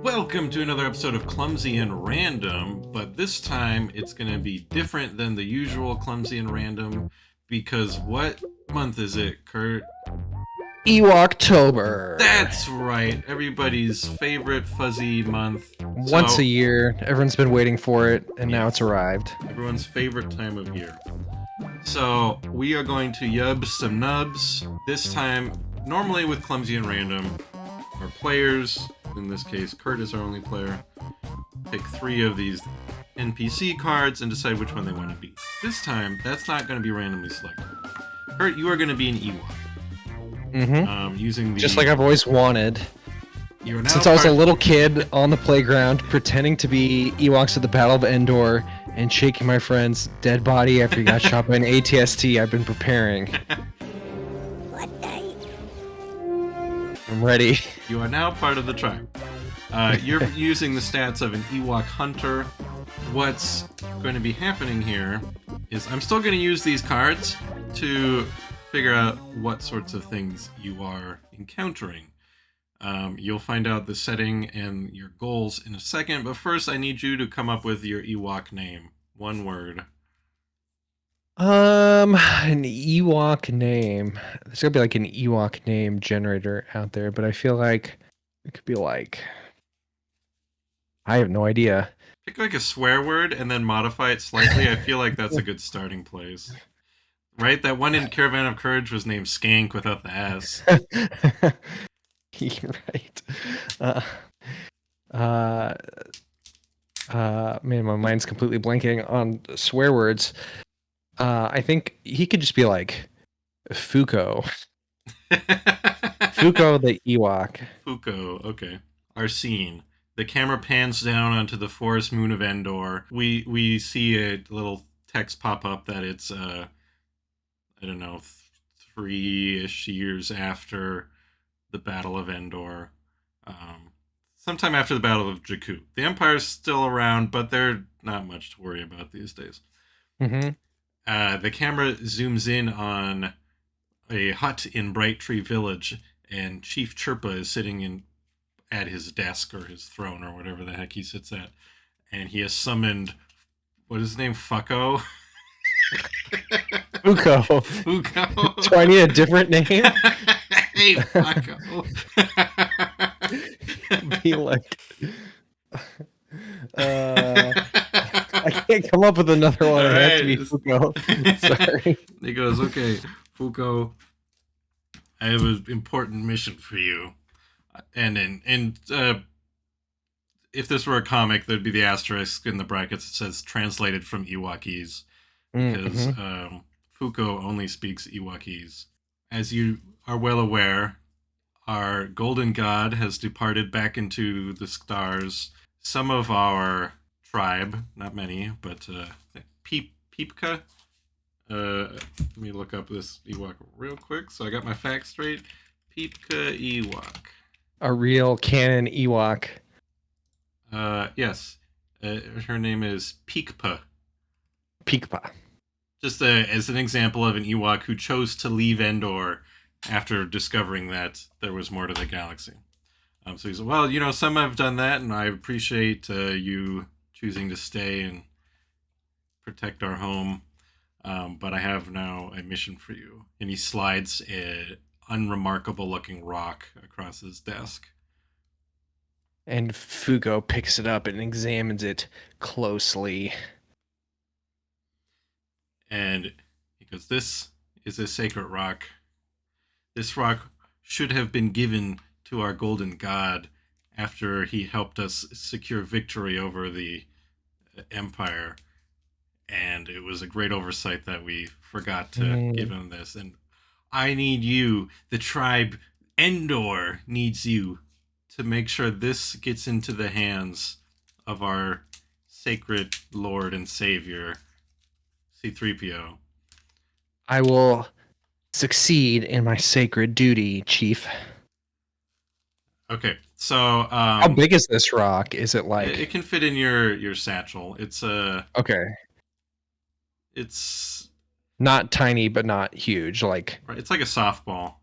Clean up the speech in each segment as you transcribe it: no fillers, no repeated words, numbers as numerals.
Welcome to another episode of Clumsy and Random, but this time it's going to be different than the usual Clumsy and Random because what month is it, Kurt? Ewoktober. That's right, everybody's favorite fuzzy month. Once a year, everyone's been waiting for it, and now it's arrived. Everyone's favorite time of year. So we are going to yub some nubs. This time, normally with Clumsy and Random, our players, in this case Kurt is our only player, pick 3 of these NPC cards and decide which one they want to be. This time, that's not going to be randomly selected. Kurt, you are going to be an Ewok. Using the... Just like I've always wanted. You are now Since I was a little kid on the playground, pretending to be Ewoks at the Battle of Endor and shaking my friend's dead body after he got shot by an ATST, I've been preparing. What day? I'm ready. You are now part of the tribe. You're using the stats of an Ewok hunter. What's going to be happening here is I'm still going to use these cards to figure out what sorts of things you are encountering. You'll find out the setting and your goals in a second, but first I need you to come up with your Ewok name. One word. An Ewok name. There's gonna be like an Ewok name generator out there, but I feel like it could be like... I have no idea. Pick like a swear word and then modify it slightly. I feel like that's a good starting place. Right? That one in Caravan of Courage was named Skank without the S. You're right. Man, my mind's completely blanking on swear words. I think he could just be like Fuko. Fuko the Ewok. Fuko, okay. Our scene. The camera pans down onto the forest moon of Endor. We see a little text pop up that it's, I don't know, 3-ish years after the Battle of Endor. Sometime after the Battle of Jakku. The Empire's still around, but they're not much to worry about these days. Mm-hmm. The camera zooms in on a hut in Bright Tree Village, and Chief Chirpa is sitting at his desk or his throne or whatever the heck he sits at, and he has summoned, what is his name, Fuko? Fuko. Fuko. Do I need a different name? Hey, Fuko. Be like... I can't come up with another one. It has to be Fuko. Sorry. He goes, okay, Fuko, I have an important mission for you. And if this were a comic, there'd be the asterisk in the brackets that says translated from Ewokese, because Fuko only speaks Ewokese. As you are well aware, our golden god has departed back into the stars. Some of our tribe, not many, but Peepka. Let me look up this Ewok real quick so I got my facts straight. Peepka Ewok. A real canon Ewok. Yes. Her name is Peekpa. Peekpa. Just as an example of an Ewok who chose to leave Endor after discovering that there was more to the galaxy. So he said, well, some have done that, and I appreciate you choosing to stay and protect our home. But I have now a mission for you. And he slides an unremarkable-looking rock across his desk. And Fuko picks it up and examines it closely. And he goes, this is a sacred rock. This rock should have been given to our golden god after he helped us secure victory over the Empire. And it was a great oversight that we forgot to give him this. And I need you, the tribe Endor needs you to make sure this gets into the hands of our sacred Lord and Savior, C-3PO. I will succeed in my sacred duty, Chief. Okay, so how big is this rock? Is it like... It can fit in your satchel. It's okay. It's not tiny, but not huge. Like... It's like a softball.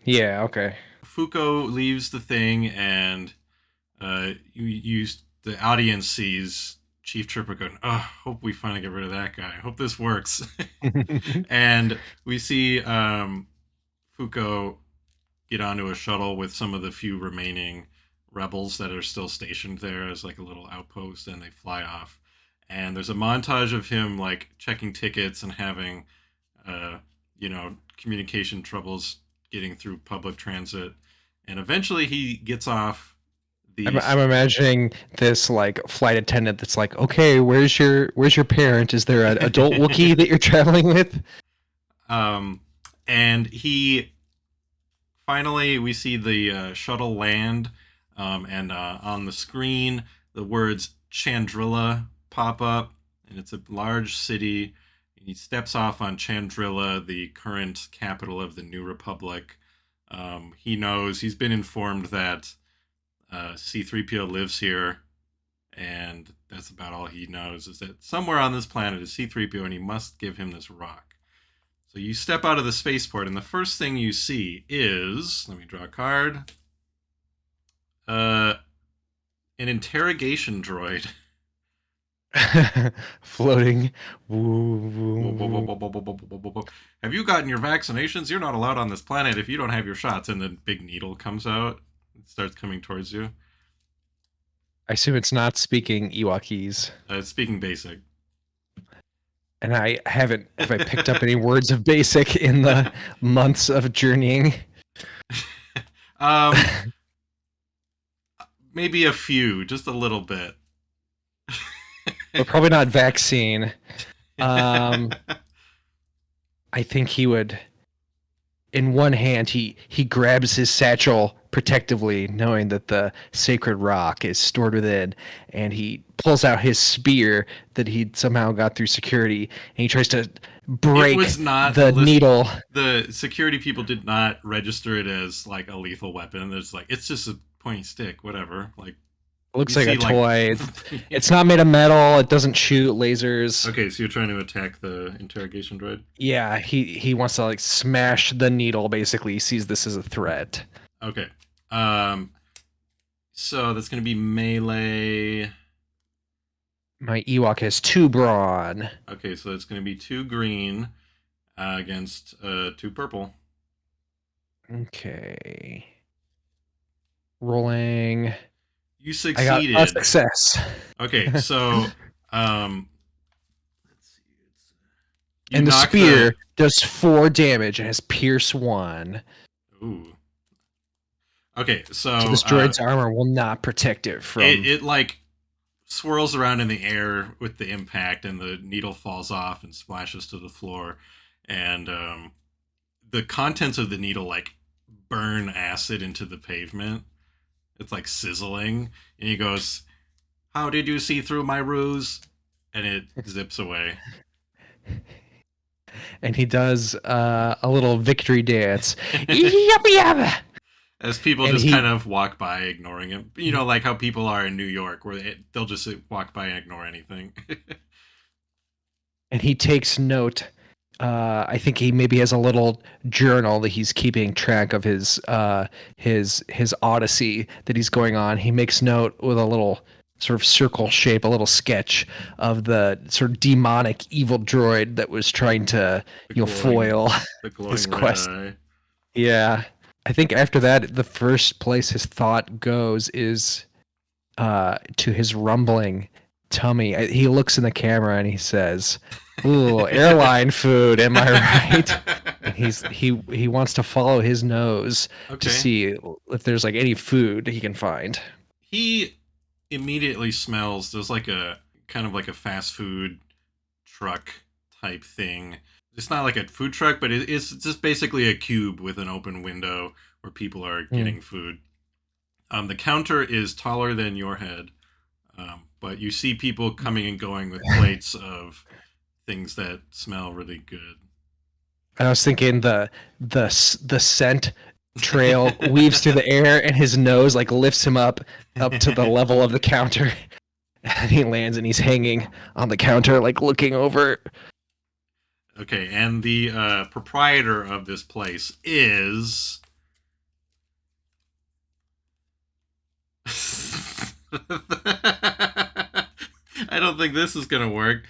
Yeah, okay. Fuko leaves the thing and The audience sees Chief Trooper going, "Oh, hope we finally get rid of that guy. Hope this works." And we see Fuko get onto a shuttle with some of the few remaining rebels that are still stationed there as like a little outpost, and they fly off. And there's a montage of him like checking tickets and having, uh, communication troubles getting through public transit. And eventually he gets off the. I'm imagining this like flight attendant that's like, okay, where's your parent? Is there an adult Wookiee that you're traveling with? And he finally we see the shuttle land, and on the screen the words Chandrilla pop up, and it's a large city. He steps off on Chandrilla, the current capital of the New Republic. He's been informed that C-3PO lives here, and that's about all he knows, is that somewhere on this planet is C-3PO, and he must give him this rock. So you step out of the spaceport, and the first thing you see is, let me draw a card, an interrogation droid. Floating. Have you gotten your vaccinations? You're not allowed on this planet if you don't have your shots. And then big needle comes out. It starts coming towards you. I assume it's not speaking Ewokese. It's speaking basic. And I haven't. Have I picked up any words of basic in the months of journeying? Maybe a few, just a little bit. But probably not vaccine. I think he would. In one hand, he grabs his satchel protectively, knowing that the sacred rock is stored within, and he pulls out his spear that he somehow got through security, and he tries to break the needle. The security people did not register it as like a lethal weapon. It's just a pointy stick, whatever. Like, it looks like a toy. It's not made of metal. It doesn't shoot lasers. Okay, so you're trying to attack the interrogation droid? Yeah, he wants to like smash the needle. Basically, he sees this as a threat. Okay. So that's going to be melee. My Ewok has 2 brawn. Okay, so it's going to be 2 green against 2 purple. Okay. Rolling. You succeeded. I got a success. Okay, so let's see. And the spear does 4 damage and has pierce 1. Ooh. Okay, so this droid's armor will not protect it from. It like swirls around in the air with the impact, and the needle falls off and splashes to the floor, and the contents of the needle like burn acid into the pavement. It's like sizzling, and he goes, "How did you see through my ruse?" And it zips away. And he does a little victory dance. Yup. As people just kind of walk by, ignoring him. You know, like how people are in New York, where they'll just walk by and ignore anything. And he takes note. I think he maybe has a little journal that he's keeping track of his odyssey that he's going on. He makes note with a little sort of circle shape, a little sketch of the sort of demonic evil droid that was trying to foil his quest. Yeah. I think after that, the first place his thought goes is to his rumbling tummy. He looks in the camera and he says, "Ooh, airline food, am I right?" And he wants to follow his nose to see if there's like any food he can find. He immediately smells. There's like a kind of like a fast food truck type thing. It's not like a food truck, but it's just basically a cube with an open window where people are getting food. The counter is taller than your head, but you see people coming and going with plates of things that smell really good. And I was thinking the scent trail weaves through the air, and his nose like lifts him up to the level of the counter, and he lands and he's hanging on the counter, like looking over. Okay, and the proprietor of this place is I don't think this is gonna work.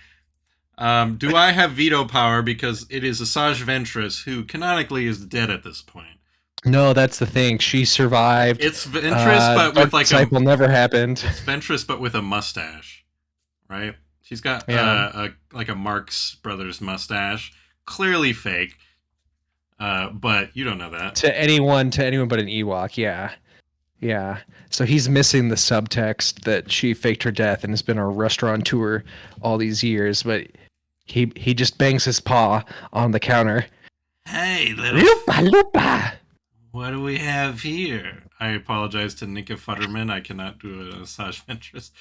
Do I have veto power because it is Asajj Ventress, who canonically is dead at this point? No, that's the thing. She survived. It's Ventress, but with like Disciple never happened. It's Ventress, but with a mustache, right? She's got like a Marx Brothers mustache, clearly fake. But you don't know that. To anyone but an Ewok, yeah. So he's missing the subtext that she faked her death and has been a restaurateur all these years, but he just bangs his paw on the counter. Hey, little Lupa. What do we have here? I apologize to Nika Futterman. I cannot do a Asajj Ventress.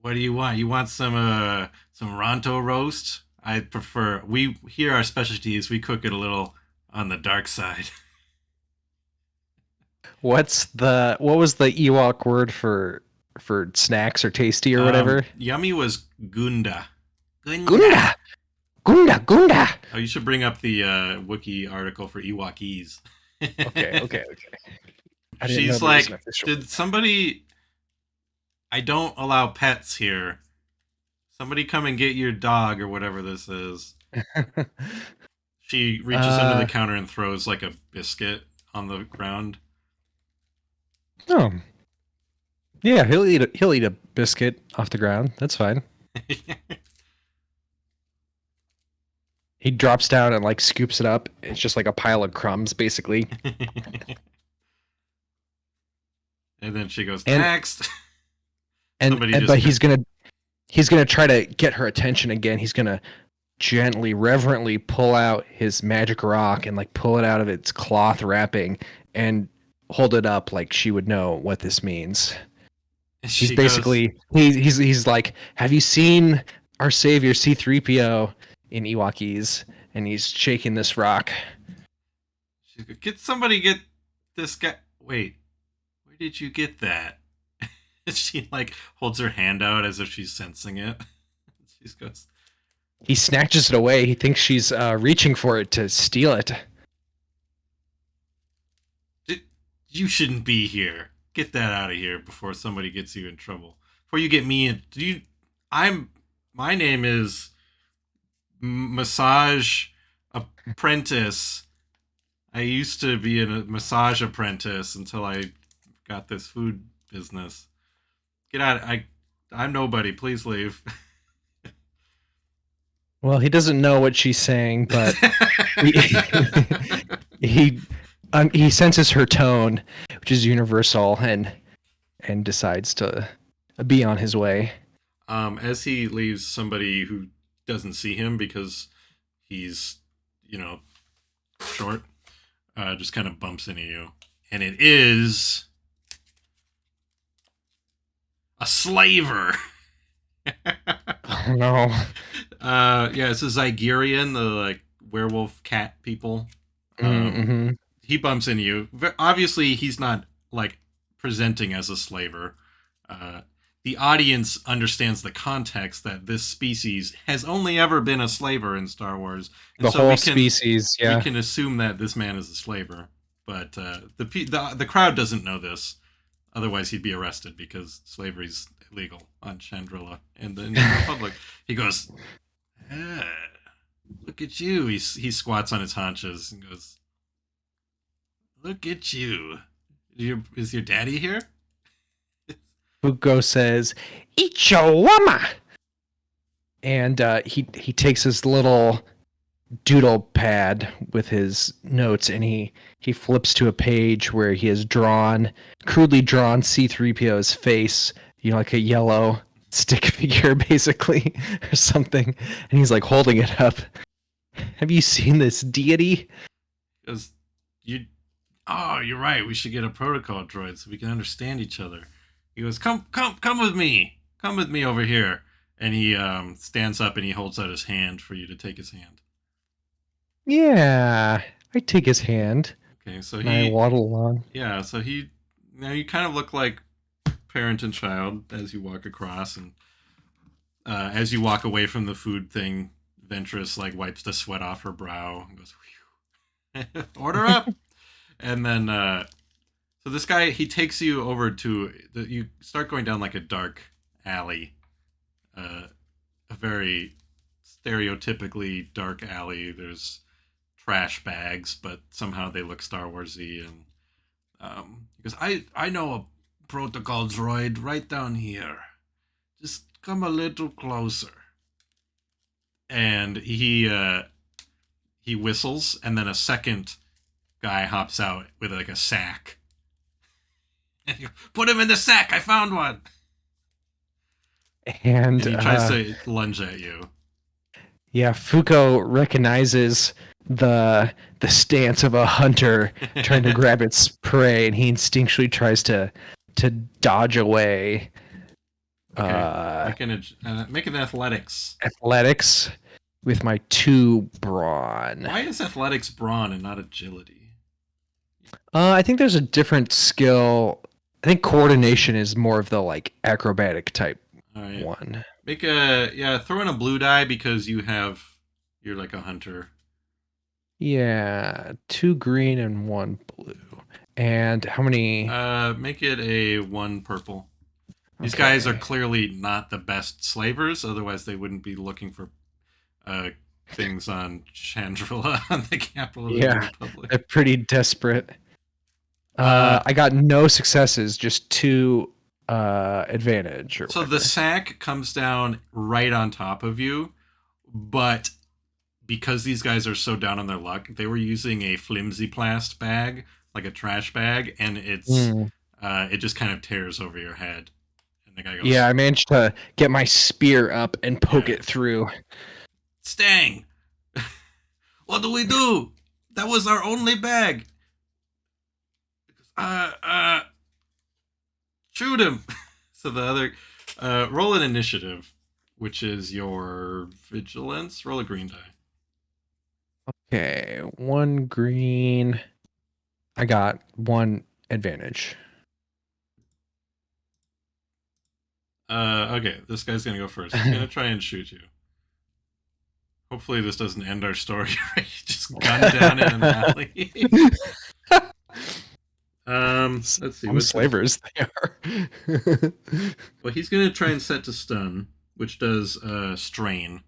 What do you want? You want some Ronto roast? I prefer. Our specialty is we cook it a little on the dark side. What was the Ewok word for snacks or tasty or whatever? Yummy was Gunda. Gunda. Oh, you should bring up the wiki article for Ewokese. Okay. She's like, did somebody... I don't allow pets here. Somebody come and get your dog or whatever this is. She reaches under the counter and throws like a biscuit on the ground. Oh. Yeah, he'll eat a biscuit off the ground. That's fine. He drops down and like scoops it up. It's just like a pile of crumbs, basically. And then she goes, next. But he's gonna try to get her attention again. He's gonna gently, reverently pull out his magic rock and like pull it out of its cloth wrapping and hold it up like she would know what this means. He's basically he's like, have you seen our savior C-3PO in Ewokese? And he's shaking this rock. Get this guy. Wait, where did you get that? She like holds her hand out as if she's sensing it. She goes. He snatches it away. He thinks she's reaching for it to steal it. You shouldn't be here. Get that out of here before somebody gets you in trouble. Before you get me in. My name is Massage Apprentice. I used to be a massage apprentice until I got this food business. Get out. I'm nobody. Please leave. Well, he doesn't know what she's saying, but he senses her tone, which is universal, and decides to be on his way. As he leaves, somebody who doesn't see him because he's, short, just kind of bumps into you. And it is a slaver. Oh, no. Yeah, it's a Zygerian, the like werewolf cat people. He bumps into you. Obviously, he's not like presenting as a slaver. The audience understands the context that this species has only ever been a slaver in Star Wars. And the whole species, yeah. We can assume that this man is a slaver, but the crowd doesn't know this. Otherwise, he'd be arrested because slavery's illegal on Chandrilla and in the Republic. He goes, look at you. He squats on his haunches and goes, look at you. Is your daddy here? Fuko says, Ichawama! And he takes his little doodle pad with his notes and he flips to a page where he has crudely drawn C-3PO's face, like a yellow stick figure basically or something, and he's like holding it up. Have you seen this deity? Because you're right, we should get a protocol droid so we can understand each other. He goes, come with me over here, and he stands up and he holds out his hand for you to take his hand. Yeah, I take his hand. Okay, so I waddle along. Yeah, so you kind of look like parent and child as you walk across, and as you walk away from the food thing, Ventress like wipes the sweat off her brow and goes, "Order up!" And then So this guy, he takes you over to you start going down like a dark alley, a very stereotypically dark alley. There's trash bags, but somehow they look Star Warsy. And he goes, I know a protocol droid right down here. Just come a little closer. And he whistles, and then a second guy hops out with like a sack. And he goes, put him in the sack. I found one. And he tries to lunge at you. Yeah, Fuko recognizes the stance of a hunter trying to grab its prey, and he instinctually tries to dodge away. Okay. Make an athletics. Athletics with my 2 brawn. Why is athletics brawn and not agility? I think there's a different skill. I think coordination is more of the like acrobatic type one. Make throw in a blue die because you're like a hunter. Yeah, 2 green and 1 blue. And how many? Make it a 1 purple. These guys are clearly not the best slavers, otherwise they wouldn't be looking for things on Chandrila, on the capital of the Republic. They're pretty desperate. I got no successes, just 2 advantage. So the sack comes down right on top of you, but because these guys are so down on their luck, they were using a flimsy plast bag, like a trash bag, and it just kind of tears over your head. And the guy goes, I managed to get my spear up and poke it through. Stang! What do we do? That was our only bag. Shoot him. So the other, roll an initiative, which is your vigilance. Roll a green die. Okay, 1 green. I got 1 advantage. Okay, this guy's gonna go first. He's gonna try and shoot you. Hopefully this doesn't end our story right. Just gunned down in an alley. Let's see. What slavers they are. Well, he's gonna try and set to stun, which does strain.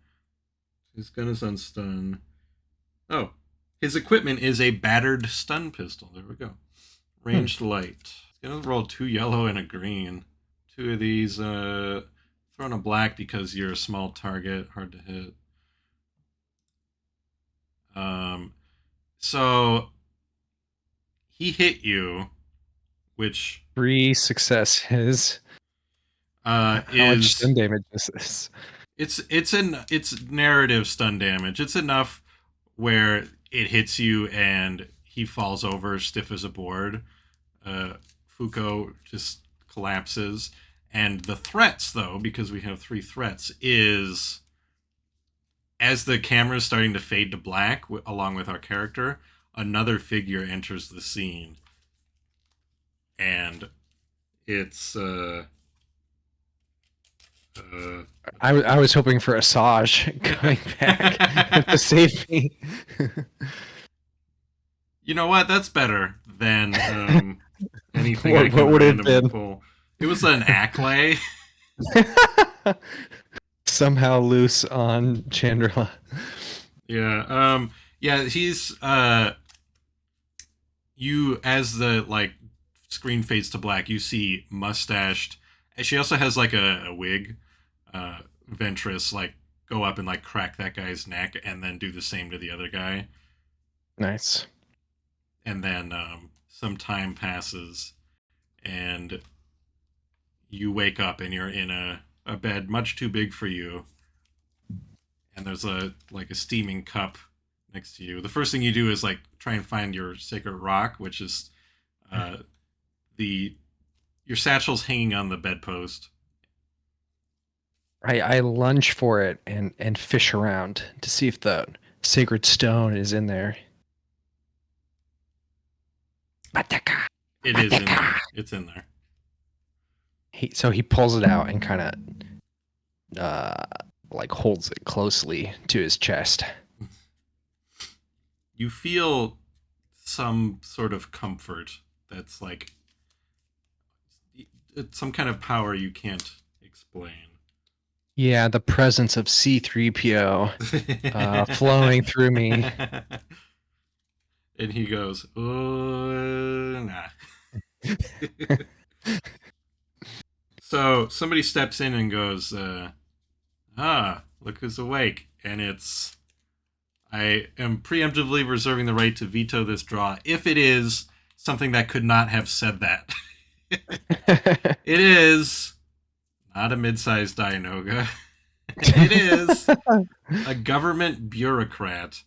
His gun is on stun. Oh, his equipment is a battered stun pistol. There we go. Ranged light. He's gonna roll 2 yellow and a green. 2 of these. Throw in a black because you're a small target, hard to hit. So he hit you, which 3 successes. How much stun damage is this? It's narrative stun damage. It's enough where it hits you and he falls over stiff as a board. Fuko just collapses. And the threats, though, because we have 3 threats, is as the camera is starting to fade to black, along with our character, another figure enters the scene. And it's... I was hoping for Asajj coming back to save me. You know what? That's better than anything What I can would it randomly been? pull. It was an Acklay. Somehow loose on Chandrila. Yeah. He's you, as the like screen fades to black, you see mustached. She also has like a wig. Ventress like go up and like crack that guy's neck and then do the same to the other guy. Nice. And then some time passes and you wake up and you're in a bed much too big for you. And there's a steaming cup next to you. The first thing you do is like try and find your sacred rock, which is your satchel's hanging on the bedpost. I lunge for it and fish around to see if the sacred stone is in there. It is in there. It's in there. So he pulls it out and kind of holds it closely to his chest. You feel some sort of comfort that's like it's some kind of power you can't explain. Yeah, the presence of C-3PO flowing through me. And he goes, nah. So somebody steps in and goes, look who's awake. And I am preemptively reserving the right to veto this draw if it is something that could not have said that. It is not a mid-sized Dianoga. It is a government bureaucrat.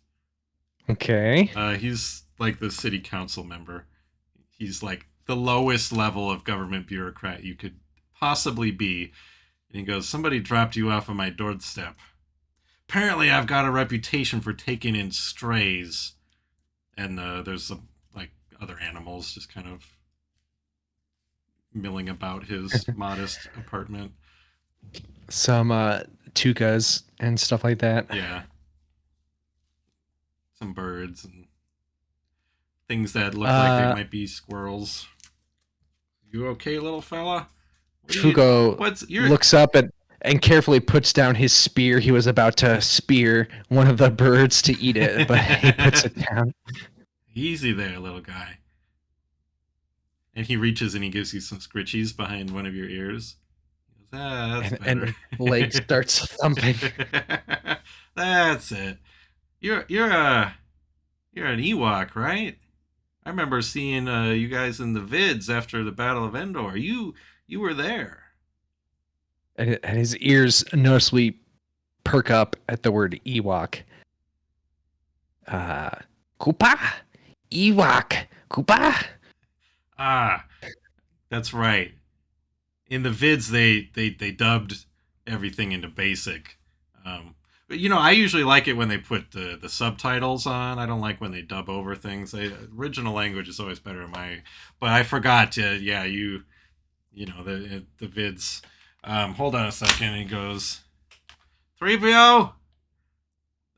Okay. He's like the city council member. He's like the lowest level of government bureaucrat you could possibly be. And he goes, somebody dropped you off on my doorstep. Apparently I've got a reputation for taking in strays. And there's some like other animals just kind of milling about his modest apartment. Some tucas and stuff like that. Yeah. Some birds and things that look like they might be squirrels. You okay, little fella? Fuko looks up and carefully puts down his spear. He was about to spear one of the birds to eat it, but he puts it down. Easy there, little guy. And he reaches and he gives you some scritchies behind one of your ears. He goes, that's better. And leg starts thumping. That's it. You're an Ewok, right? I remember seeing you guys in the vids after the Battle of Endor. You were there. And his ears noticeably perk up at the word Ewok. Koopa? Ewok? Koopa? Ah, that's right. In the vids, they dubbed everything into basic. But I usually like it when they put the subtitles on. I don't like when they dub over things. Original language is always better in my. But I forgot to. Yeah, the vids. Hold on a second. He goes, 3PO,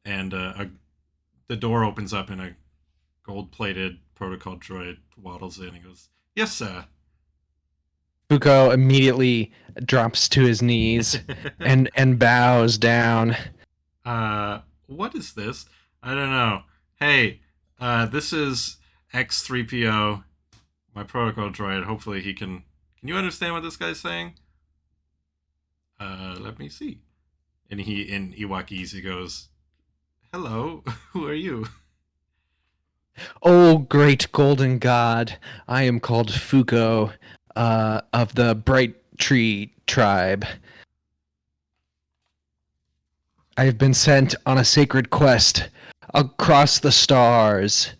and the door opens up and a gold-plated protocol droid waddles in and goes, yes, sir. Fuko immediately drops to his knees and bows down. What is this? I don't know. Hey, this is X3PO, my protocol droid. Hopefully he can you understand what this guy's saying? Let me see. And he, in Ewokese, he goes, hello, who are you? Oh, great golden god, I am called Fuko, of the Bright Tree tribe. I have been sent on a sacred quest across the stars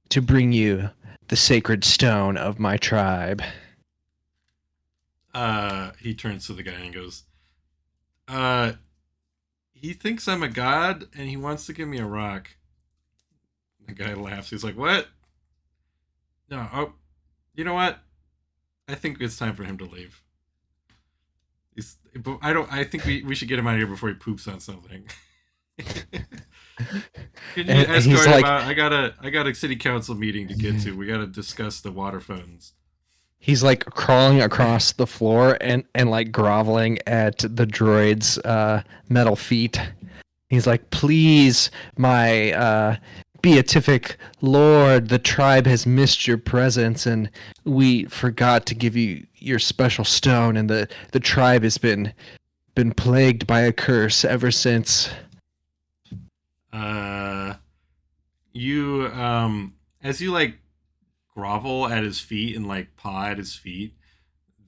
to bring you the sacred stone of my tribe. He turns to the guy and goes, he thinks I'm a god and he wants to give me a rock. The guy laughs. He's like, what? No, you know what? I think it's time for him to leave. I think we should get him out of here before he poops on something. Can you escort him out? I got a city council meeting to get to. We got to discuss the water fountains. He's like crawling across the floor and like groveling at the droid's metal feet. He's like, please, my beatific lord, the tribe has missed your presence and we forgot to give you your special stone, and the tribe has been plagued by a curse ever since. You as you like grovel at his feet and like paw at his feet,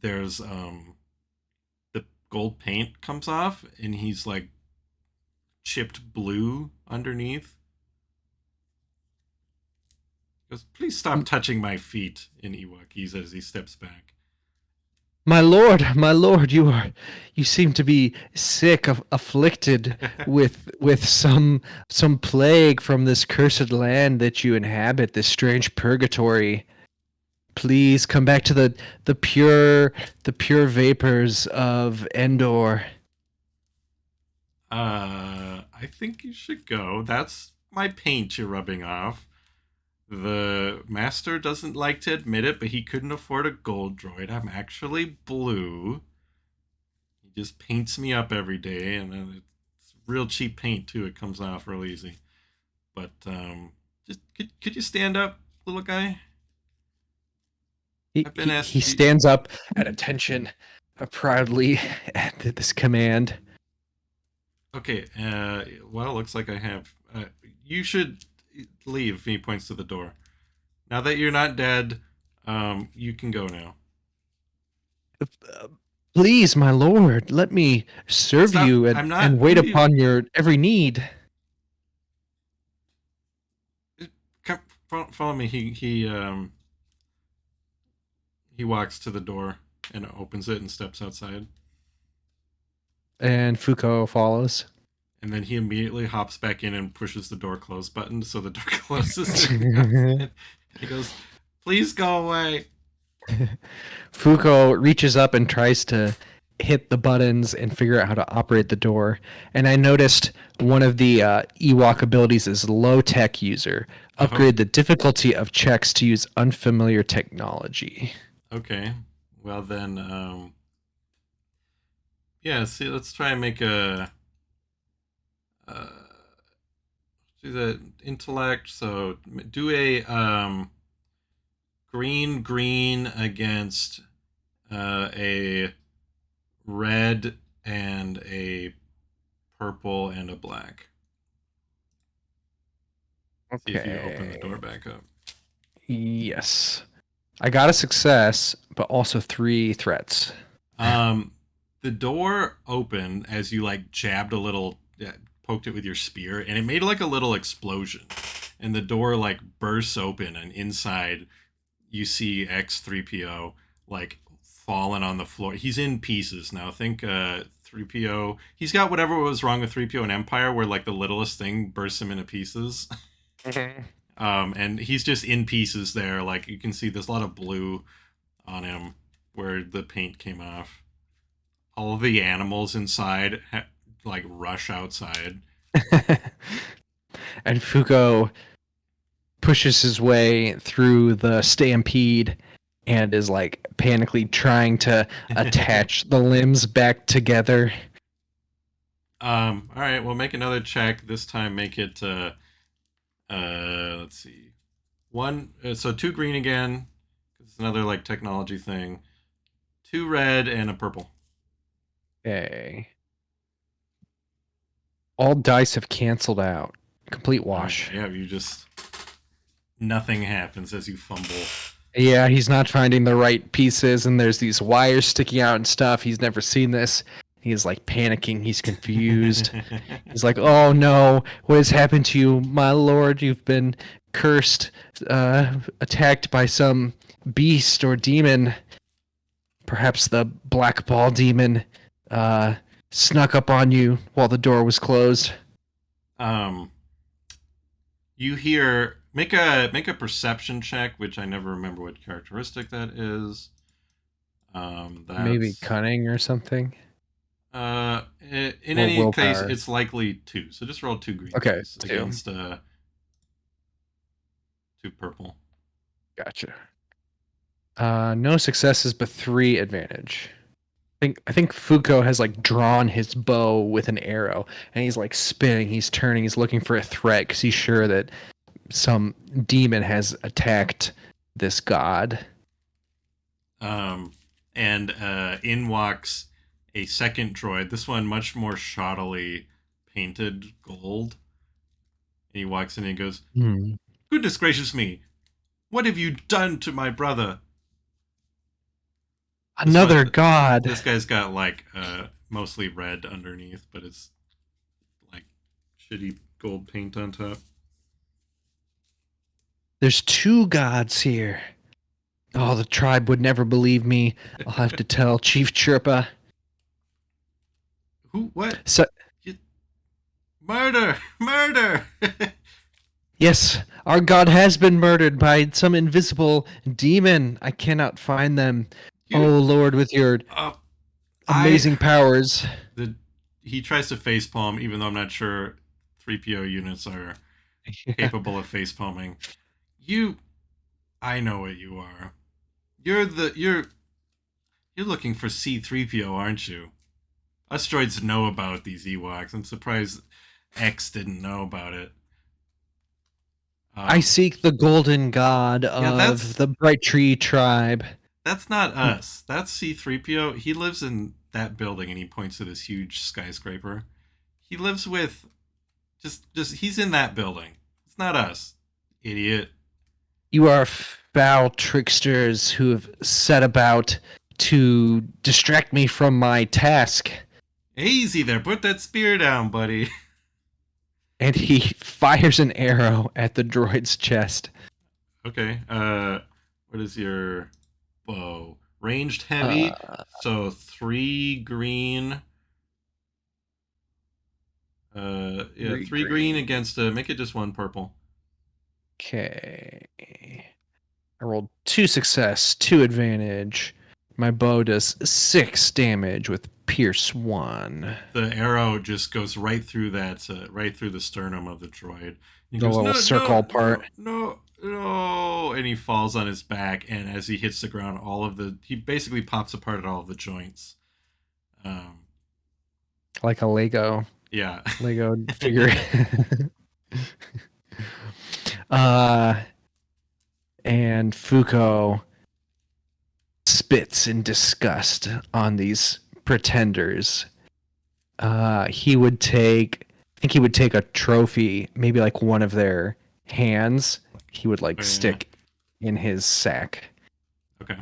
there's the gold paint comes off and he's like chipped blue underneath. He goes, please stop touching my feet, in Ewokese as he steps back. My lord, you seem to be sick, afflicted with some plague from this cursed land that you inhabit, this strange purgatory. Please come back to the pure vapors of Endor. I think you should go. That's my paint you're rubbing off. The master doesn't like to admit it, but he couldn't afford a gold droid. I'm actually blue. He just paints me up every day, and it's real cheap paint too. It comes off real easy. But just could you stand up, little guy? He stands up at attention, proudly at this command. Okay. Well, looks like I have. You should leave. He points to the door. Now that you're not dead, you can go now. Please, my lord, let me serve you and wait upon your every need. Come, follow me. He walks to the door and opens it and steps outside. And Fuko follows. And then he immediately hops back in and pushes the door close button so the door closes. He goes, "Please go away." Fuko reaches up and tries to hit the buttons and figure out how to operate the door. And I noticed one of the Ewok abilities is low tech user. Upgrade the difficulty of checks to use unfamiliar technology. Okay. Well then, yeah. See, let's try and make a. Do the intellect. So do a green against a red and a purple and a black. Okay. See if you open the door back up. Yes. I got a success, but also 3 threats. The door opened as you like jabbed a little, poked it with your spear, and it made like a little explosion. And the door like bursts open, and inside you see X3PO like fallen on the floor. He's in pieces now. Think 3PO. He's got whatever was wrong with 3PO and Empire, where like the littlest thing bursts him into pieces. And he's just in pieces there. Like you can see there's a lot of blue on him where the paint came off. All the animals inside like rush outside. And Fuko pushes his way through the stampede and is like panically trying to attach the limbs back together. All right, we'll make another check. This time make it let's see. 2 green again. It's another like technology thing. 2 red and a purple. Okay. All dice have canceled out. Complete wash. Yeah, you just nothing happens as you fumble. Yeah, he's not finding the right pieces, and there's these wires sticking out and stuff. He's never seen this. He's like panicking. He's confused. He's like, "Oh no, what has happened to you, my lord? You've been cursed, attacked by some beast or demon. Perhaps the black ball demon snuck up on you while the door was closed." You hear make a perception check, which I never remember what characteristic that is. Maybe cunning or something. In any case, it's likely 2. So just roll 2 green. Okay, against 2 purple. Gotcha. No successes, but 3 advantage. I think Fuko has like drawn his bow with an arrow, and he's like spinning, he's turning, he's looking for a threat because he's sure that some demon has attacked this god. And in walks a second droid. This one much more shoddily painted gold. And he walks in and he goes, "Goodness gracious me! What have you done to my brother?" Another god. This guy's got like mostly red underneath, but it's like shitty gold paint on top. There's 2 gods here. Oh, the tribe would never believe me. I'll have to tell Chief Chirpa. Who? What? So, murder! Yes, our god has been murdered by some invisible demon. I cannot find them. Oh Lord, with your amazing powers. He tries to facepalm, even though I'm not sure 3PO units are capable of facepalming. I know what you are. You're looking for C-3PO, aren't you? Us droids know about these Ewoks. I'm surprised X didn't know about it. I seek the golden god Yeah, of the Bright Tree tribe. that's not us. That's C-3PO. He lives in that building, and he points to this huge skyscraper. He lives with just he's in that building. It's not us, idiot. You are foul tricksters who have set about to distract me from my task. Easy there. Put that spear down, buddy. And he fires an arrow at the droid's chest. Okay. What is your bow? Ranged heavy. So 3 green. Yeah, 3 green against make it just 1 purple. Okay. I rolled 2 success, 2 advantage. My bow does 6 damage with Pierce 1. The arrow just goes right through that, right through the sternum of the droid. He The goes, little circle part. No, and he falls on his back. And as he hits the ground, he basically pops apart at all of the joints. Like a Lego. Yeah. Lego figure. And Fuko spits in disgust on these pretenders. I think he would take a trophy, maybe like one of their hands. He would stick in his sack. Okay.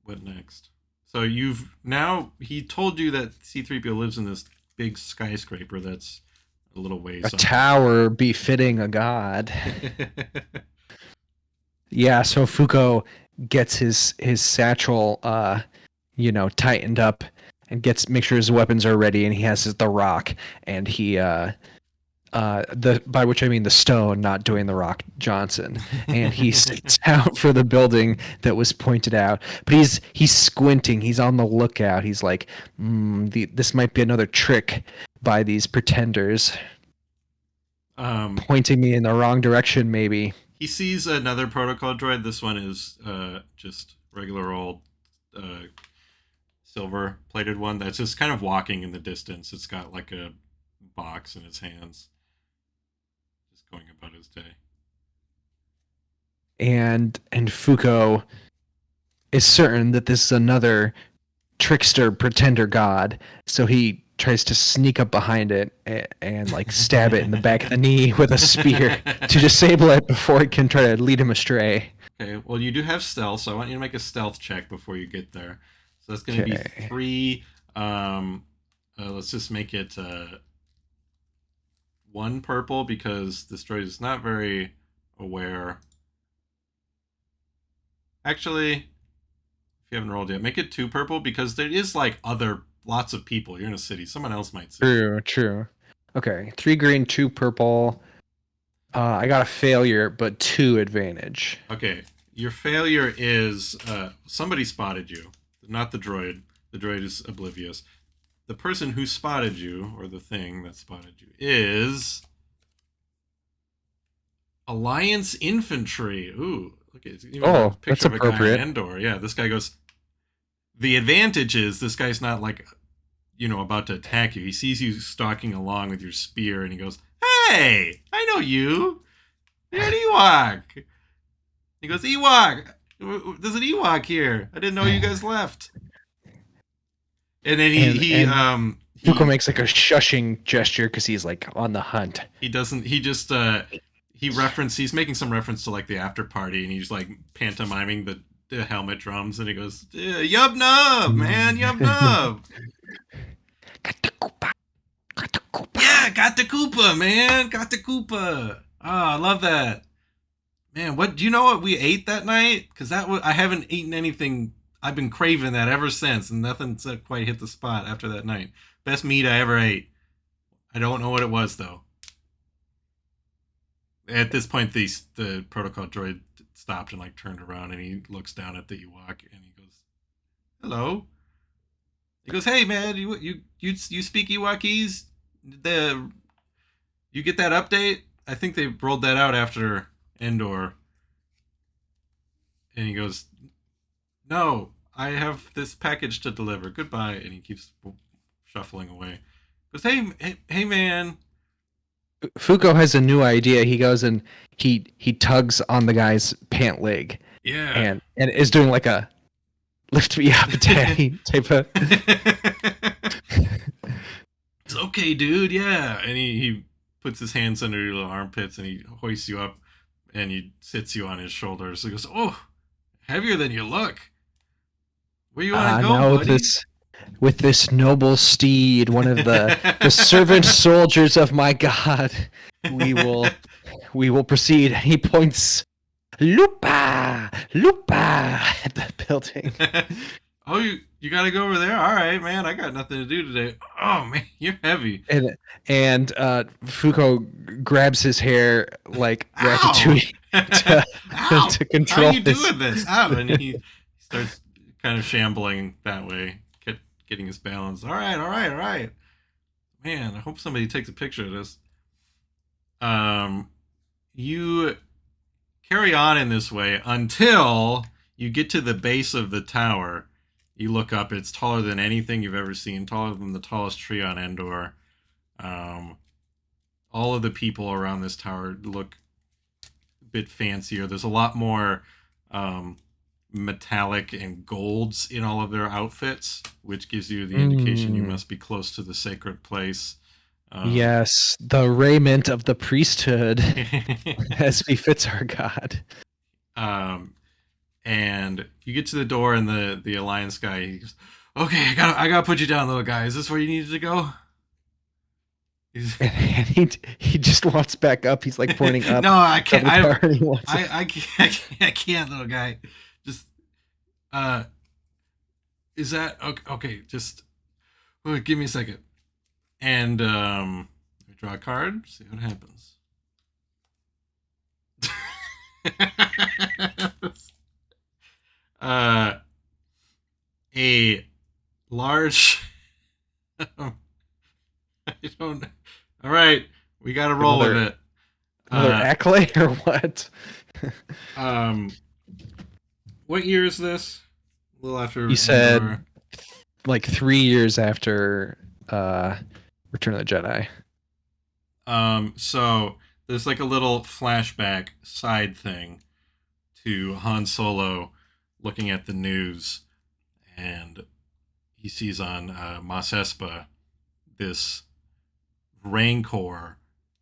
What next? So he told you that C-3PO lives in this big skyscraper that's a little ways up. Tower befitting a god. Yeah, so Fuko gets his satchel tightened up and makes sure his weapons are ready, and he has the rock, and he by which I mean the stone, not doing the Rock Johnson, and he sits out for the building that was pointed out. But he's squinting. He's on the lookout. He's like, this might be another trick by these pretenders, pointing me in the wrong direction. Maybe he sees another protocol droid. This one is just regular old silver-plated one that's just kind of walking in the distance. It's got like a box in its hands, going about his day. And Fuko is certain that this is another trickster pretender god, so he tries to sneak up behind it and like stab it in the back of the knee with a spear to disable it before it can try to lead him astray. Okay, well you do have stealth, so I want you to make a stealth check before you get there. So that's going to be 3. Let's just make it 1 purple because this droid is not very aware. Actually, if you haven't rolled yet, make it 2 purple because there is like lots of people. You're in a city. Someone else might see. True. Okay, 3 green, 2 purple. I got a failure, but 2 advantage. Okay, your failure is somebody spotted you, not the droid. The droid is oblivious. The person who spotted you, or the thing that spotted you, is Alliance Infantry. Ooh, look at even a picture of a guy in Endor. Yeah, this guy goes. The advantage is this guy's not like, about to attack you. He sees you stalking along with your spear, and he goes, "Hey, I know you. You're an Ewok." He goes, "Ewok, there's an Ewok here. I didn't know you guys left." And then Fuko makes like a shushing gesture because he's like on the hunt. He doesn't. He just he's making some reference to like the after party, and he's like pantomiming the helmet drums, and he goes, "Yub nub, man, yub nub." Got the Koopa. Yeah, got the Koopa, man, got the Koopa. I love that, man. Do you know what we ate that night? Because I haven't eaten anything. I've been craving that ever since, and nothing's quite hit the spot after that night. Best meat I ever ate. I don't know what it was, though. At this point, the protocol droid stopped and like turned around, and he looks down at the Ewok, and he goes, "Hello." He goes, "Hey, man, you speak Ewokese? You get that update? I think they rolled that out after Endor. And he goes, "No, I have this package to deliver. Goodbye." And he keeps shuffling away. He goes, hey, man. Fuko has a new idea. He goes and he tugs on the guy's pant leg. Yeah. And is doing like a lift me up daddy type of. It's okay, dude. Yeah. And he puts his hands under your little armpits and he hoists you up and he sits you on his shoulders. He goes, "Oh, heavier than you look. Where you want to go, now buddy?" With this noble steed, one of the servant soldiers of my god, we will proceed. He points, Lupa at the building. Oh, you got to go over there? All right, man. I got nothing to do today. Oh, man, you're heavy. And Fuko grabs his hair like Ratatouille to control. How are you doing this? Ow. And he starts kind of shambling that way, getting his balance. All right. Man, I hope somebody takes a picture of this. You carry on in this way until you get to the base of the tower. You look up, it's taller than anything you've ever seen, taller than the tallest tree on Endor. All of the people around this tower look a bit fancier. There's a lot more metallic and golds in all of their outfits, which gives you the indication you must be close to the sacred place. Yes, the raiment of the priesthood, as befits our god. And you get to the door, and the Alliance guy, he goes, "Okay, I gotta put you down, little guy. Is this where you needed to go?" And he just walks back up. He's like pointing up. No, I can't. I can't, little guy. Just is that okay? Just give me a second. And draw a card. See what happens. A large. I don't. All right, we got to roll with it. Another accolade or what? What year is this? A little after. You said like 3 years after Return of the Jedi. So there's like a little flashback side thing to Han Solo looking at the news, and he sees on Mos Espa this Rancor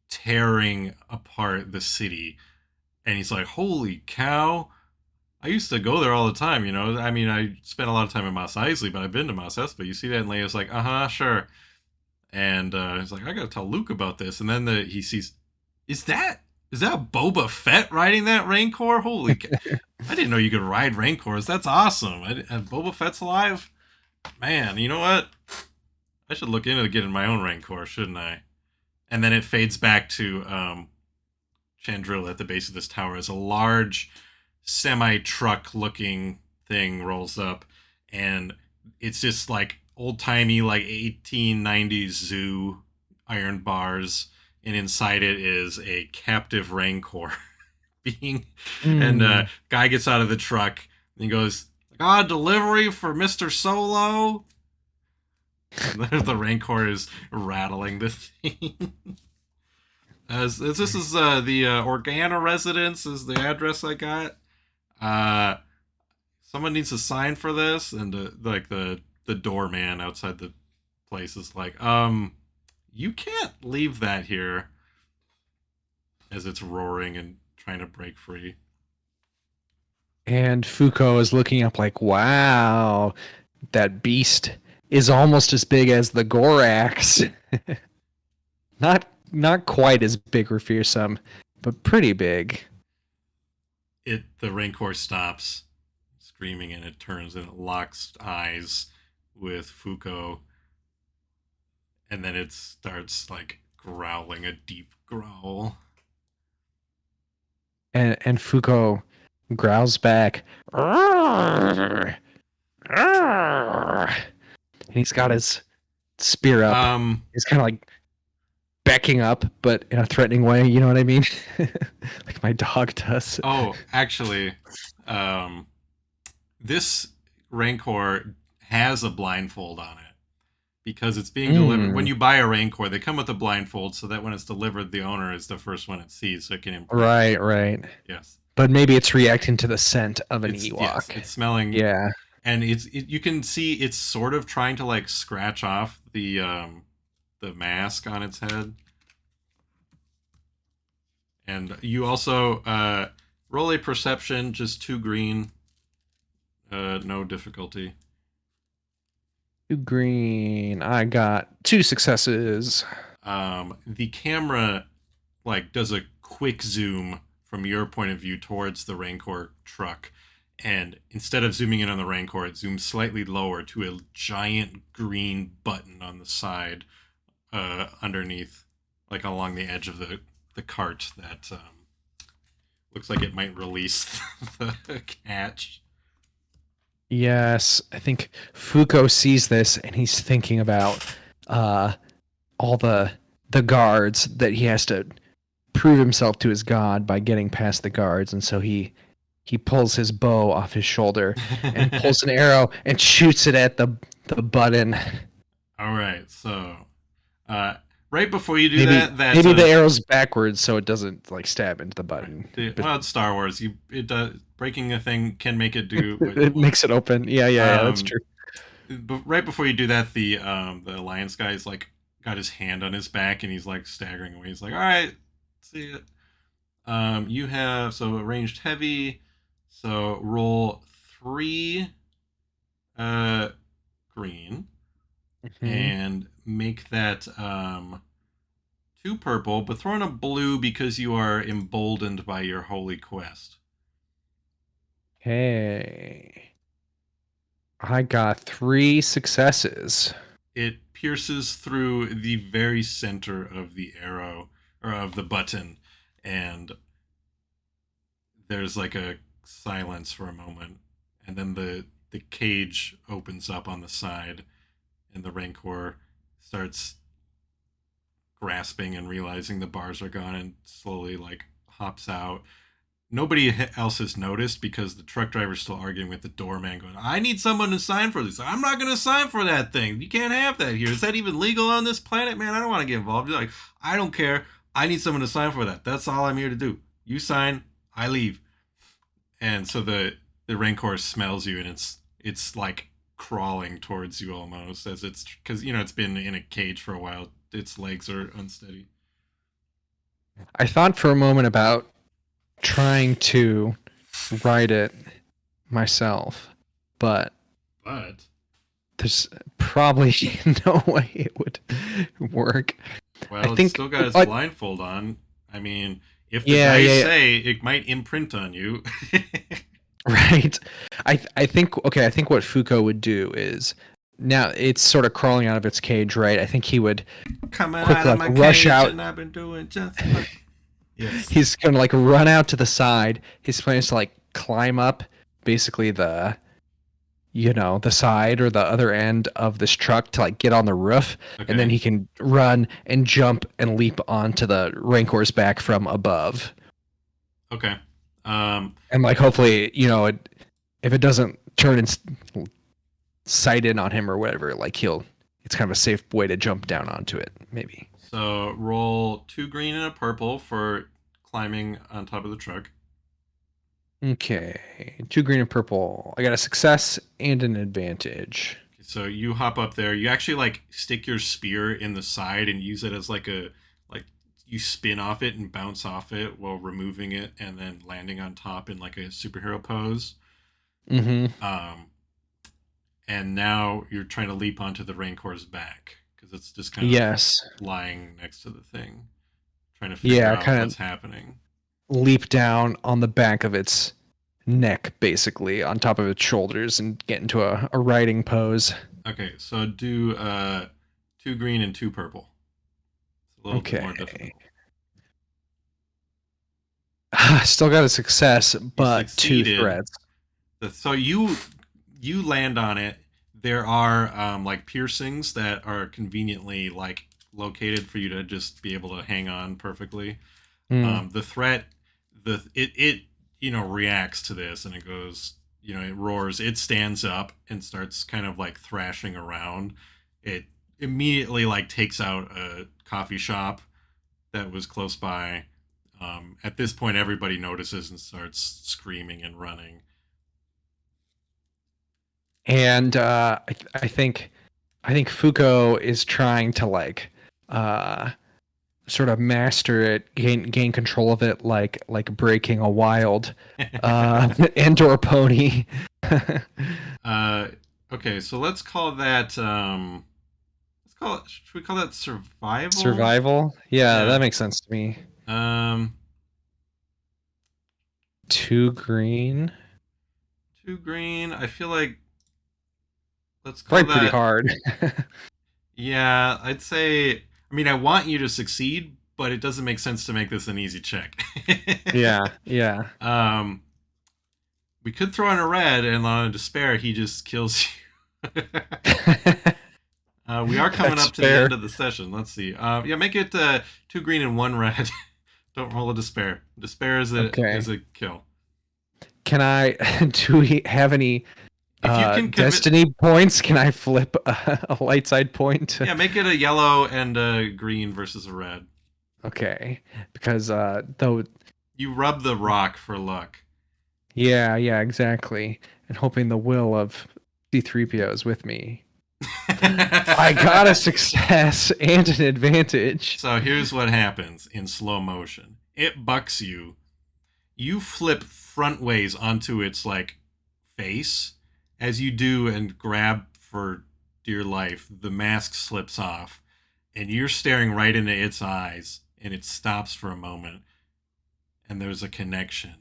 tearing apart the city, and he's like, "Holy cow! I used to go there all the time, you know. I mean, I spent a lot of time in Mos Eisley, but I've been to Mos Espa. You see that?" And Leia's like, "Sure." And he's like, "I gotta tell Luke about this." And then he sees, is that Boba Fett riding that Rancor? Holy cow. I didn't know you could ride Rancors. That's awesome. And Boba Fett's alive? Man, you know what? I should look into getting my own Rancor, shouldn't I? And then it fades back to Chandrila at the base of this tower as a large semi-truck looking thing rolls up, and it's just like old-timey like 1890s zoo iron bars, and inside it is a captive Rancor being and guy gets out of the truck and he goes, "God, delivery for Mr. Solo." And the Rancor is rattling the thing. As this is the Organa residence is the address I got. Someone needs to sign for this, and like the doorman outside the place is like, you can't leave that here, as it's roaring and trying to break free. And Fuko is looking up like, wow, that beast is almost as big as the Gorax. Not quite as big or fearsome, but pretty big. The Rancor stops screaming, and it turns and it locks eyes with Fuko, and then it starts like growling a deep growl. And Fuko growls back. And he's got his spear up. He's kind of like backing up, but in a threatening way. You know what I mean? Like my dog does. Oh, actually, um, this Rancor has a blindfold on it because it's being delivered. When you buy a Rancor, they come with a blindfold so that when it's delivered, the owner is the first one it sees, so it can imprint. Right. Yes. But maybe it's reacting to the scent of an Ewok. Yes, it's smelling. Yeah. And you can see it's sort of trying to like scratch off the mask on its head. And you also roll a perception, just 2 green. No difficulty. 2 green. I got 2 successes. The camera like does a quick zoom from your point of view towards the Rancor truck, and instead of zooming in on the Rancor, it zooms slightly lower to a giant green button on the side, underneath, like along the edge of the cart that looks like it might release the catch. Yes, I think Fuko sees this and he's thinking about all the guards that he has to prove himself to his god by getting past the guards, and so he pulls his bow off his shoulder and pulls an arrow and shoots it at the button. All right, so right before you do maybe the arrow's backwards so it doesn't like stab into the button. Well, it's Star Wars. It does, breaking a thing can make it do. It makes it open. Yeah, that's true. But right before you do that, the Alliance guy's like got his hand on his back and he's like staggering away. He's like, "All right, see it." You have so ranged heavy. So roll 3 green and make that 2 purple, but throw in a blue because you are emboldened by your holy quest. Okay. I got 3 successes. It pierces through the very center of the arrow, or of the button, and there's like a silence for a moment, and then the cage opens up on the side, and the Rancor starts grasping and realizing the bars are gone and slowly like hops out. Nobody else has noticed because the truck driver's still arguing with the doorman, going, "I need someone to sign for this. I'm not going to sign for that thing. You can't have that here. Is that even legal on this planet? Man, I don't want to get involved." You're like, "I don't care. I need someone to sign for that. That's all I'm here to do. You sign, I leave." And so the Rancor smells you, and it's like crawling towards you almost, as it's because it's been in a cage for a while. Its legs are unsteady. I thought for a moment about trying to write it myself, but there's probably no way it would work. Well, it's still got its blindfold on. I mean, if the dice say it might imprint on you. Right. I think what Fuko would do is, now it's sort of crawling out of its cage, right? I think he would coming out of my rush cage out. And I've been doing just fine. Yes. He's gonna like run out to the side. His plan is to like climb up basically the side or the other end of this truck to like get on the roof, and then he can run and jump and leap onto the Rancor's back from above. Okay. And like hopefully, if it doesn't turn and sight in on him or whatever, like it's kind of a safe way to jump down onto it, maybe. So roll 2 green and a purple for climbing on top of the truck. Okay, 2 green and purple. I got a success and an advantage. So you hop up there. You actually like stick your spear in the side and use it as like you spin off it and bounce off it while removing it and then landing on top in like a superhero pose. And now you're trying to leap onto the Rancor's back because it's just kind of lying next to the thing, trying to figure out what's happening. Leap down on the back of its neck, basically, on top of its shoulders, and get into a riding pose. Okay, so do 2 green and 2 purple. It's a little bit more difficult. Still got a success, but 2 threats. So you land on it. There are like piercings that are conveniently like located for you to just be able to hang on perfectly. Mm. The threat, it reacts to this, and it goes, it roars. It stands up and starts kind of like thrashing around. It immediately like takes out a coffee shop that was close by. At this point, everybody notices and starts screaming and running. And I think Fuko is trying to like sort of master it, gain control of it, like breaking a wild and/or pony. Okay, so let's call that. Should we call that survival? Survival? Yeah, that makes sense to me. 2 green. 2 green. I feel like let's call Probably that pretty hard. Yeah, I'd say. I mean, I want you to succeed, but it doesn't make sense to make this an easy check. Yeah. We could throw in a red, and on a despair, he just kills you. We are coming That's up to fair. the end of the session. Let's see. Yeah, make it 2 green and 1 red. Don't roll a despair. Despair is a kill. Can I? Do we have any If you can destiny points? Can I flip a light side point? Yeah, make it a yellow and a green versus a red. Okay, because though you rub the rock for luck. Yeah, exactly. And hoping the will of C-3PO is with me. I got a success and an advantage. So here's what happens in slow motion. It bucks you. You flip front ways onto its like face. As you do and grab for dear life, the mask slips off and you're staring right into its eyes, and it stops for a moment and there's a connection.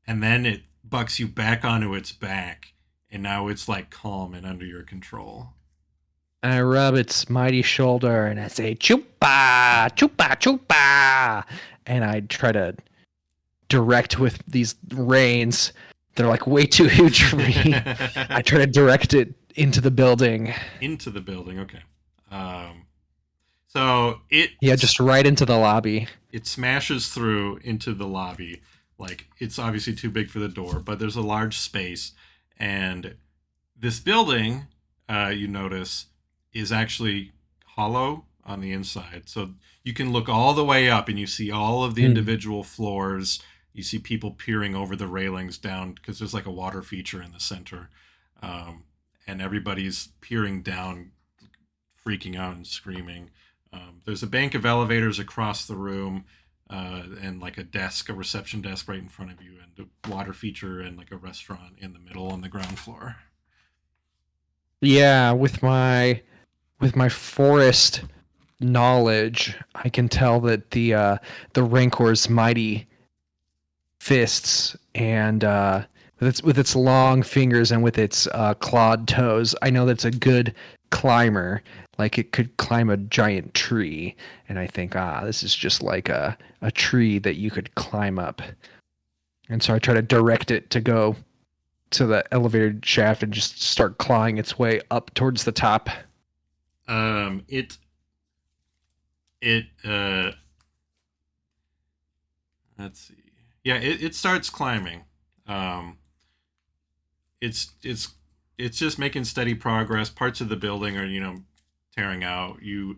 And then it bucks you back onto its back, and now it's like calm and under your control. I rub its mighty shoulder and I say, "Chupa, chupa, chupa," and I try to direct with these reins. They're like way too huge for me. I try to direct it into the building. Into the building, okay. So it just right into the lobby. It smashes through into the lobby. Like, it's obviously too big for the door, but there's a large space, and this building, you notice, is actually hollow on the inside. So you can look all the way up, and you see all of the individual floors. You see people peering over the railings down, because there's like a water feature in the center, and everybody's peering down, freaking out and screaming. There's a bank of elevators across the room, and like a reception desk right in front of you, and a water feature and like a restaurant in the middle on the ground floor. Yeah, with my forest knowledge, I can tell that the Rancor's mighty fists and with its long fingers and with its clawed toes, I know that's a good climber. Like, it could climb a giant tree, and I think, this is just like a tree that you could climb up. And so I try to direct it to go to the elevator shaft and just start clawing its way up towards the top. Let's see. Yeah, it starts climbing. It's just making steady progress. Parts of the building are, tearing out. You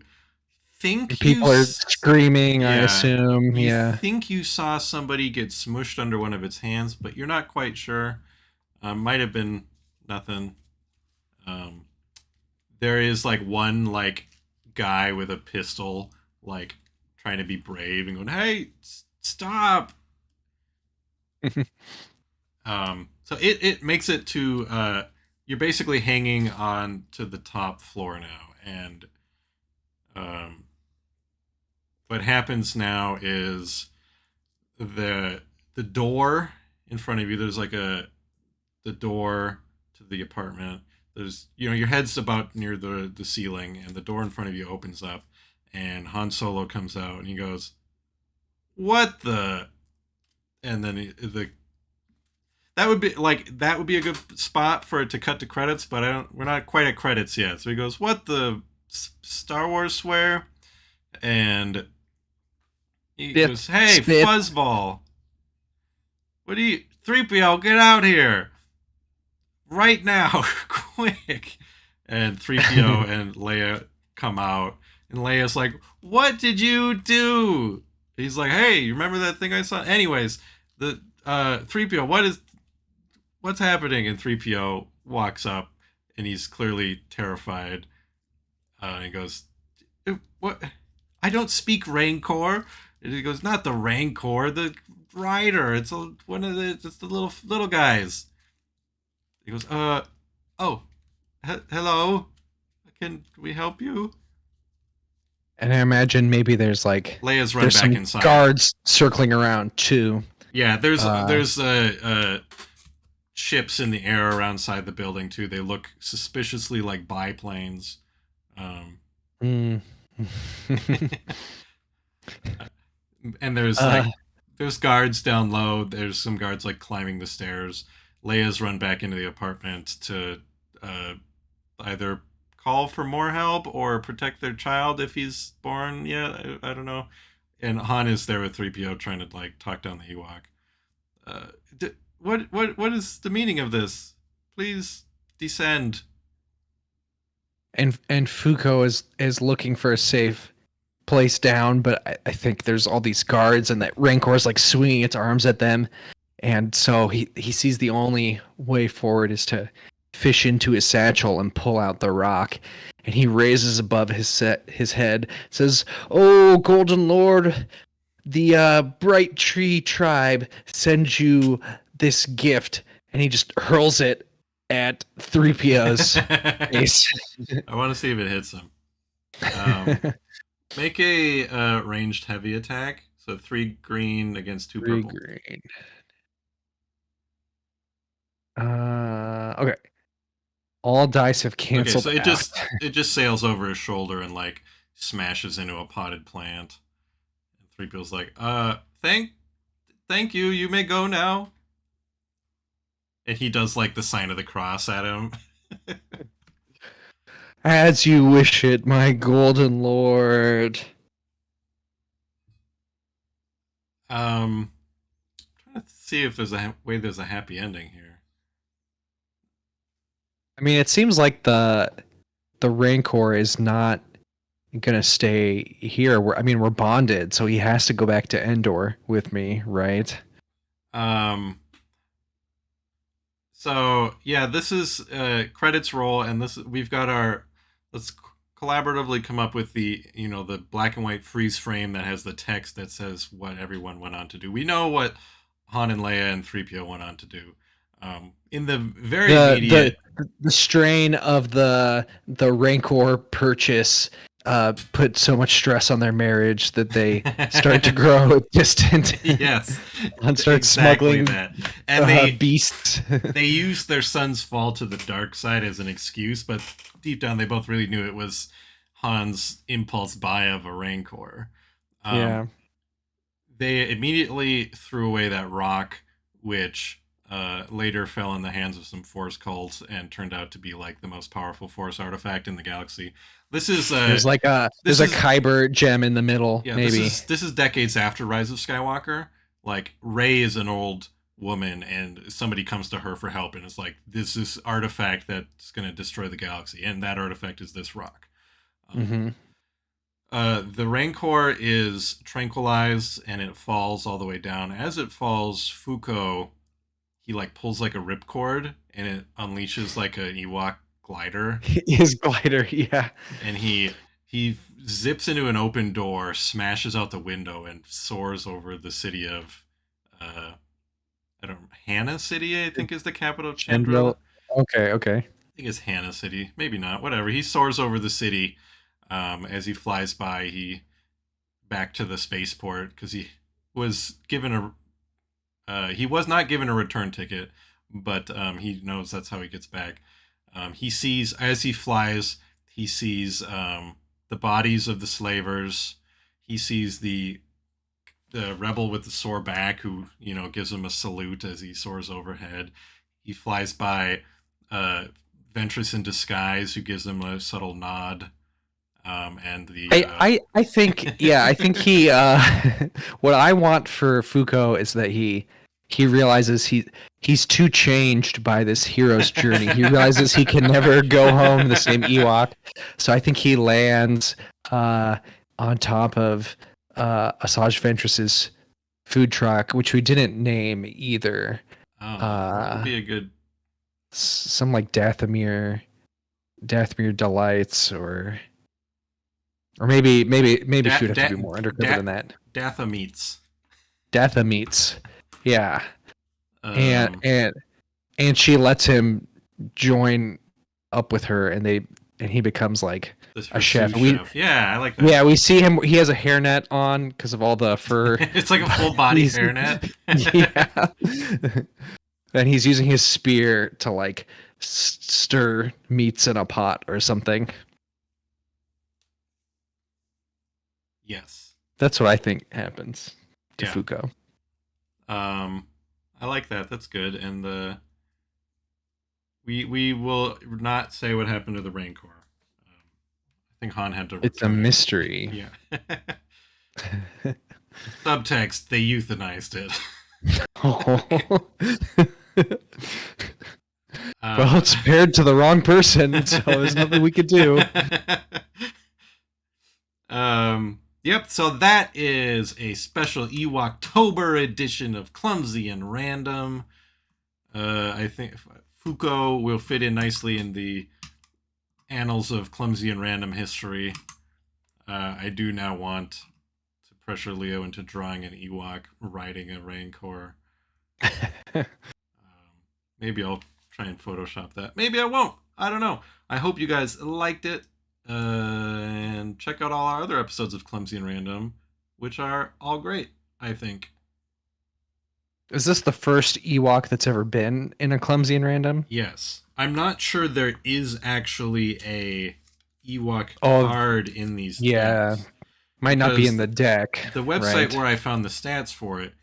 think people are screaming, I assume. You think you saw somebody get smushed under one of its hands, but you're not quite sure. Might have been nothing. There is like one like guy with a pistol, like trying to be brave and going, "Hey, stop!" So it makes it to you're basically hanging on to the top floor now, and what happens now is the door in front of you. There's like the door to the apartment. There's your head's about near the ceiling, and the door in front of you opens up, and Han Solo comes out, and he goes, "What the?" And then that would be a good spot for it to cut to credits, but we're not quite at credits yet. So he goes, "What the Star Wars swear?" And he Spit, goes, "Hey, spit. Fuzzball, what do you 3PO, get out here right now, quick!" And 3PO and Leia come out, and Leia's like, "What did you do?" He's like, "Hey, you remember that thing I saw?" Anyways, the 3PO, what's happening? And 3PO walks up, and he's clearly terrified. And he goes, "What? I don't speak Rancor." And he goes, "Not the Rancor, the rider. It's it's the little guys." He goes, oh, hello. Can we help you?" And I imagine maybe there's Leia's run there's back some inside. guards circling around too. Yeah, there's ships in the air around inside the building too. They look suspiciously like biplanes. Mm. And there's guards down low. There's some guards like climbing the stairs. Leia's run back into the apartment to either call for more help or protect their child if he's born. Yeah, I don't know. And Han is there with 3PO trying to like talk down the Ewok. What is the meaning of this? Please descend. And Fuko is looking for a safe place down, but I think there's all these guards, and that Rancor is like swinging its arms at them, and so he sees the only way forward is to fish into his satchel and pull out the rock, and he raises above his head, says, "Oh, Golden Lord, the Bright Tree Tribe sends you this gift," and he just hurls it at 3PO's face. I want to see if it hits him. Make a ranged heavy attack. So 3 green against 2 3 purple. green. Okay. All dice have canceled Okay, so out. it just sails over his shoulder and like smashes into a potted plant. And 3PO's like, thank you. You may go now." And he does like the sign of the cross at him. As you wish it, my golden lord. Trying to see if there's there's a happy ending here. I mean, it seems like the Rancor is not gonna stay here. We're bonded, so he has to go back to Endor with me, right? So yeah, this is credits roll, and we've got our let's collaboratively come up with the the black and white freeze frame that has the text that says what everyone went on to do. We know what Han and Leia and 3PO went on to do. In the very immediate, the strain of the Rancor purchase put so much stress on their marriage that they start to grow distant. Yes, and start exactly smuggling that. And beasts. they used their son's fall to the dark side as an excuse, but deep down they both really knew it was Han's impulse buy of a Rancor. Yeah. They immediately threw away that rock, which later fell in the hands of some Force cults and turned out to be like the most powerful Force artifact in the galaxy. This is there's a Kyber gem in the middle. Yeah, maybe this is decades after Rise of Skywalker. Like Rey is an old woman, and somebody comes to her for help, and it's like this is artifact that's going to destroy the galaxy, and that artifact is this rock. The Rancor is tranquilized, and it falls all the way down. As it falls, Fuko he like pulls like a ripcord, and it unleashes like an Ewok glider. His glider, yeah. And he zips into an open door, smashes out the window, and soars over the city of Hannah City, I think is the capital of Chandrila. Okay. I think it's Hannah City. Maybe not. Whatever. He soars over the city. As he flies by, he back to the spaceport because he was given he was not given a return ticket, but he knows that's how he gets back. He sees as he flies, he sees the bodies of the slavers. He sees the rebel with the sore back who gives him a salute as he soars overhead. He flies by Ventress in disguise who gives him a subtle nod. and the. I think I think he. What I want for Fuko is that he realizes he's too changed by this hero's journey. He realizes he can never go home the same Ewok. So I think he lands on top of Asajj Ventress's food truck, which we didn't name either. That would be a good. Some like Dathomir Delights, or maybe she would have to be more undercover than that. Datha Meats, yeah. And she lets him join up with her, and he becomes like a chef. Yeah, I like that. Yeah, we see him. He has a hairnet on because of all the fur. It's like a full body hairnet. Yeah. And he's using his spear to like stir meats in a pot or something. Yes. That's what I think happens to Fuko. I like that. That's good. And we will not say what happened to the Rancor. I think Han had to. It's a mystery. Yeah. Subtext: they euthanized it. Well, it's paired to the wrong person, so there's nothing we could do. Yep, so that is a special Ewoktober edition of Clumsy and Random. I think Fuko will fit in nicely in the annals of Clumsy and Random history. I do now want to pressure Leo into drawing an Ewok riding a Rancor. Maybe I'll try and Photoshop that. Maybe I won't. I don't know. I hope you guys liked it. And check out all our other episodes of Clumsy and Random, which are all great, I think. Is this the first Ewok that's ever been in a Clumsy and Random? Yes. I'm not sure there is actually a Ewok card in these decks. Might not be in the deck. The website where I found the stats for it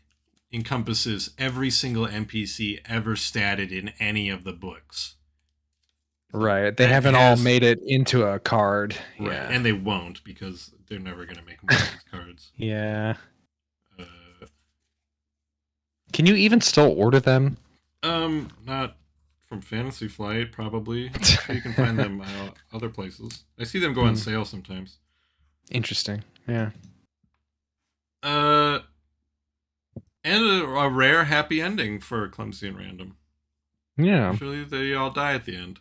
encompasses every single NPC ever statted in any of the books. Right. They haven't all made it into a card. Right. Yeah. And they won't, because they're never going to make more of these cards. Yeah. Can you even still order them? Not from Fantasy Flight, probably. You can find them other places. I see them go on sale sometimes. Interesting. Yeah. And a rare happy ending for Clumsy and Random. Yeah. Usually they all die at the end.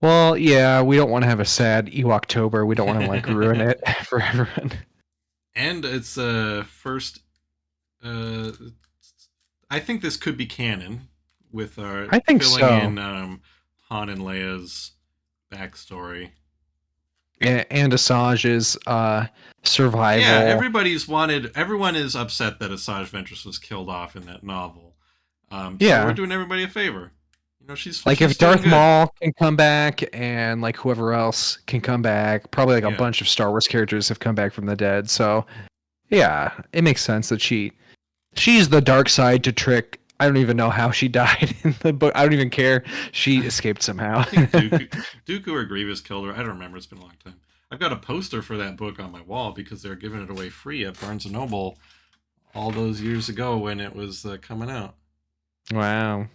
Well, yeah, we don't want to have a sad Ewoktober. We don't want to like ruin it for everyone. And it's first. I think this could be canon with our filling in Han and Leia's backstory. And Asajj's survival. Yeah, everyone is upset that Asajj Ventress was killed off in that novel. So we're doing everybody a favor. You know, she's if Darth Maul can come back, and like whoever else can come back, probably like a bunch of Star Wars characters have come back from the dead. So yeah, it makes sense that she's the dark side to trick. I don't even know how she died in the book. I don't even care. She escaped somehow. I think Dooku or Grievous killed her. I don't remember. It's been a long time. I've got a poster for that book on my wall because they're giving it away free at Barnes & Noble all those years ago when it was coming out. Wow.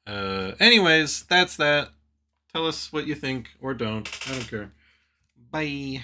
Anyways, that's that. Tell us what you think or don't. I don't care. Bye.